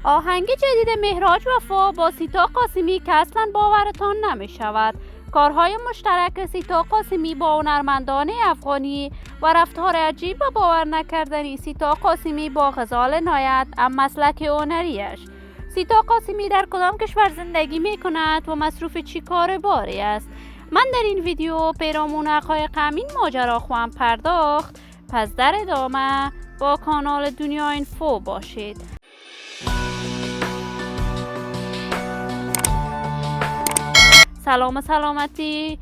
آهنگ جدید مهراج وفا با سیتا قاسمی که اصلا باورتان نمی شود. کارهای مشترک سیتا قاسمی با هنرمندان افغانی و رفتار عجیب و باور نکردنی سیتا قاسمی با غزال عنایت ام مسلک هنریش. سیتا قاسمی در کدام کشور زندگی می کند و مصروف چی کار باری است؟ من در این ویدیو پیرامون حقایق همین ماجرا خواهم پرداخت، پس در ادامه با کانال دنیا اینفو باشید. سلام سلامتی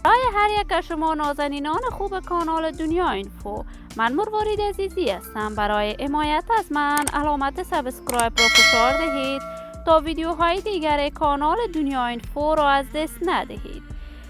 برای هر یک از شما نازنینان خوب کانال دنیا اینفو. من مروارید عزیزی هستم. برای حمایت از من علامت سابسکرایب را فشار دهید تا ویدیوهای دیگر کانال دنیا اینفو را از دست ندهید.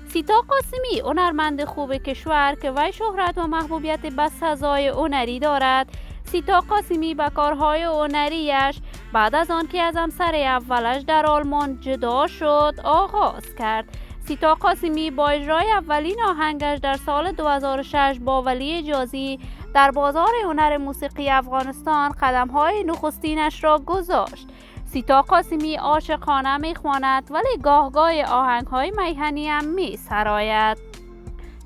سیتا قاسمی هنرمند خوب کشور که وی شهرت و محبوبیت بسزای هنری دارد. سیتا قاسمی با کارهای هنریش بعد از آن که از همسر اولش در آلمان جدا شد آغاز کرد. سیتا قاسمی با اجرای اولین آهنگش در سال 2006 با ولی حجازی در بازار هنر موسیقی افغانستان قدم‌های نخستینش را گذاشت. سیتا قاسمی عاشقانه می‌خواند ولی گاه آهنگ‌های میهنی هم می‌سراید.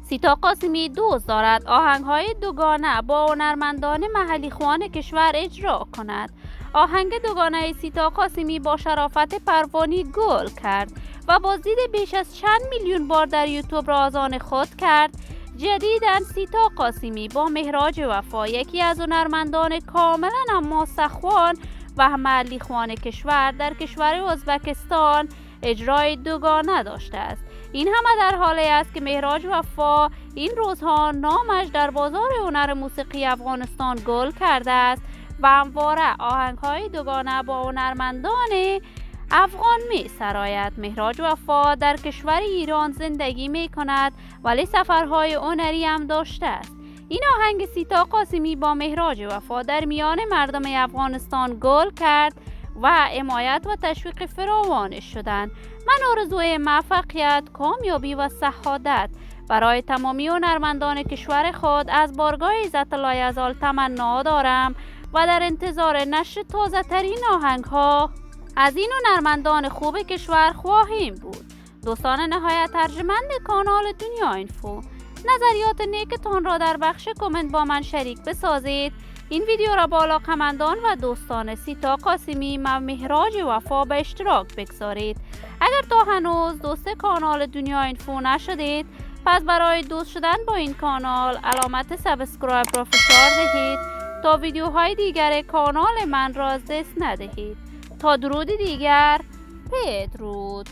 سیتا قاسمی دوست دارد آهنگ‌های دوگانه با هنرمندان محلی خوان کشور اجرا کند. آهنگ دوگانه سیتا قاسمی با شرافت پروانی گل کرد و با دید بیش از چند میلیون بار در یوتیوب را از آن خود کرد. جدیداً سیتا قاسمی با مهراج وفا، یکی از هنرمندان کاملا اما سخوان و محلی خوان کشور در کشور ازبکستان، اجرای دوگانه داشته است. این همه در حالی است که مهراج وفا این روزها نامش در بازار هنر موسیقی افغانستان گل کرده است و همواره آهنگ‌های دوگانه با هنرمندان افغان می سراید. مهراج وفا در کشور ایران زندگی می کند ولی سفرهای هنری هم داشته است. این آهنگ سیتا قاسمی با مهراج وفا در میان مردم افغانستان گل کرد و حمایت و تشویق فراوانش شدند. من آرزوی موفقیت، کامیابی و سعادت برای تمامی هنرمندان کشور خود از بارگاه عزت الله یزال تمنا دارم و در انتظار نشر تازه ترین آهنگ ها از این هنرمندان خوب کشور خواهیم بود. دوستان نهایت ارجمند کانال دنیا اینفو، نظریات نیکتان را در بخش کامنت با من شریک بسازید. این ویدیو را با علاقه‌مندان و دوستان سیتا قاسمی و مهراج وفا به اشتراک بگذارید. اگر تا هنوز دوست کانال دنیا اینفو نشدید، پس برای دوست شدن با این کانال علامت سابسکرایب را فشار دهید تا ویدیوهای دیگر کانال من را از دست ندهید. تا درود دیگر، بدرود.